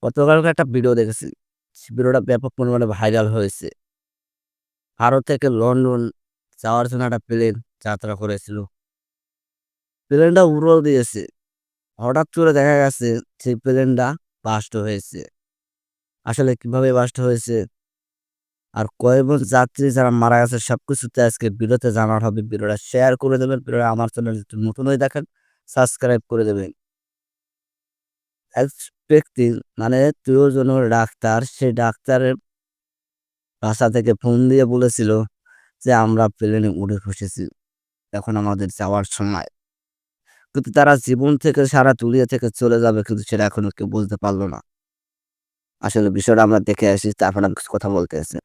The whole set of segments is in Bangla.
গতকালকে একটা ভিডিও দেখেছি। ভিডিওটা ব্যাপক পরিমাণে ভাইরাল হয়েছে। ভারত থেকে লন্ডন যাওয়ার জন্য একটা প্লেন যাত্রা করেছিল। প্লেনটা উড়াল দিয়েছে। হঠাৎ করে দেখা গেছে সেই প্লেনটা বাস্ট হয়েছে। আসলে কিভাবে বাস্ট হয়েছে আর কয়জন যাত্রী যারা মারা গেছে সবকিছুতে আজকে ভিডিওতে জানানো হবে। ভিডিওটা শেয়ার করে দেবেন। ভিডিওটা আমার চ্যানেল যদি নতুন হয়ে থাকেন সাবস্ক্রাইব করে দেবেন। এক ব্যক্তি মানে প্রিয়জনের ডাক্তার, সেই ডাক্তারের বাসা থেকে ফোন দিয়ে বলেছিল যে, "আমরা প্লেনে উড়ে বসেছি। এখন আমাদের যাওয়ার সময়।" কিন্তু তারা জীবন থেকে সারা দুনিয়া থেকে চলে যাবে কিন্তু সেটা এখনো কেউ বুঝতে পারল না। আসলে বিষয়টা আমরা দেখে আসি তারপর আমি কিছু কথা বলতে আসি।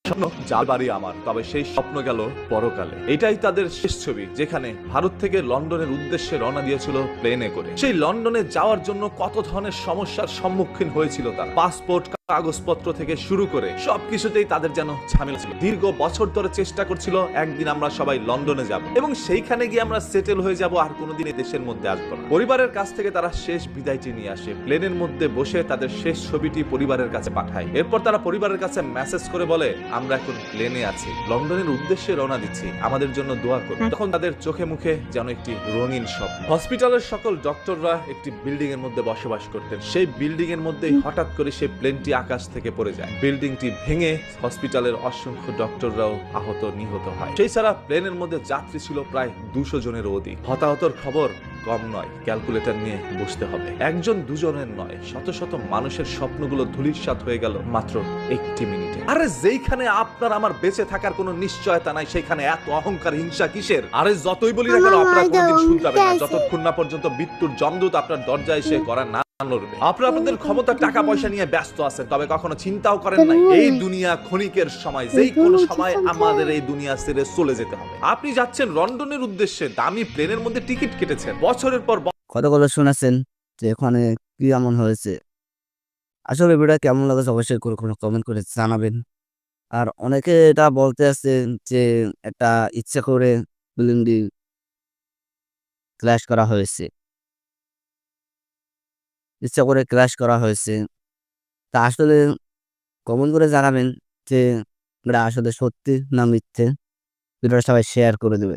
স্বপ্ন যার বাড়ি আমার, তবে সেই স্বপ্ন গেল পরকালে। এটাই তাদের শেষ ছবি, যেখানে ভারত থেকে লন্ডনের উদ্দেশ্যে রওনা দিয়েছিল প্লেনে করে। সেই লন্ডনে যাওয়ার জন্য কত ধরনের সমস্যার সম্মুখীন হয়েছিল তার। পাসপোর্ট, কাগজপত্র থেকে শুরু করে সবকিছুতেই তাদের যেন ঝামেলা ছিল। দীর্ঘ বছর ধরে চেষ্টা করছিল একদিন আমরা সবাই লন্ডনে যাব এবং সেইখানে গিয়ে আমরা সেটেল হয়ে যাব, আর কোনোদিন এই দেশের মধ্যে আসবো না। পরিবারের কাছ থেকে তারা শেষ বিদায়টি নিয়ে আসে, প্লেনের মধ্যে বসে তাদের শেষ ছবিটি পরিবারের কাছে পাঠায়। এরপর তারা পরিবারের কাছে মেসেজ করে বলে, আমরা এখন প্লেনে আছি, লন্ডনের উদ্দেশ্যে রওনা দিচ্ছি, আমাদের জন্য দোয়া করুন। তখন তাদের চোখে মুখে যেন একটি রঙিন স্বপ্ন। হসপিটালের সকল ডক্টররা একটি বিল্ডিং এর মধ্যে বসবাস করতেন। সেই বিল্ডিং এর মধ্যেই হঠাৎ করে সেই প্লেনটি আকাশ থেকে পড়ে যায়। বিল্ডিংটি ভেঙে হসপিটালের অসংখ্য ডক্টররাও আহত নিহত হয়। সেই ছাড়া প্লেনের মধ্যে যাত্রী ছিল প্রায় 200 জনেরও অধিক। হতাহতর খবর কম নয়, ক্যালকুলেটর নিয়ে বসতে হবে। একজন দুজনের নয়, শত শত মানুষের স্বপ্নগুলো ধূলিসাৎ হয়ে গেল মাত্র একটি মিনিটে। আরে যেখানে আপনার আমার বেঁচে থাকার কোনো নিশ্চয়তা নাই, সেখানে এত অহংকার হিংসা কিসের? আরে যতই বলি না কেন, আপনারা কোনোদিন শুনতে পাবেন না যতক্ষণ না পর্যন্ত মৃত্যুর যমদূত আপনার দরজায় এসে করা না লড়বে। আপনারা আপনাদের ক্ষমতা, টাকা পয়সা নিয়ে ব্যস্ত আছেন, তবে কখনো চিন্তাও করেন নাই এই দুনিয়া ক্ষণিকের সময়, যেই কোনো সময় আমাদের এই দুনিয়া ছেড়ে চলে যেতে হবে। আপনি যাচ্ছেন লন্ডনের উদ্দেশ্যে, দামি প্লেনের মধ্যে টিকিট কেটেছেন, বছরের পর কথাগুলো শুনেছেন যে ওখানে কি এমন হয়েছে। আসলে ভিডিওটা কেমন লাগছে অবশ্যই কোনো কমেন্ট করে জানাবেন। আর অনেকে এটা বলতে আসছেন যে একটা ইচ্ছা করে প্লেনটি ক্র্যাশ করা হয়েছে। ইচ্ছা করে ক্র্যাশ করা হয়েছে। তা আসলে কমেন্ট করে জানাবেন যে এটা আসলে সত্যি না মিথ্যে। ভিডিওটা সবাই শেয়ার করে দেবে।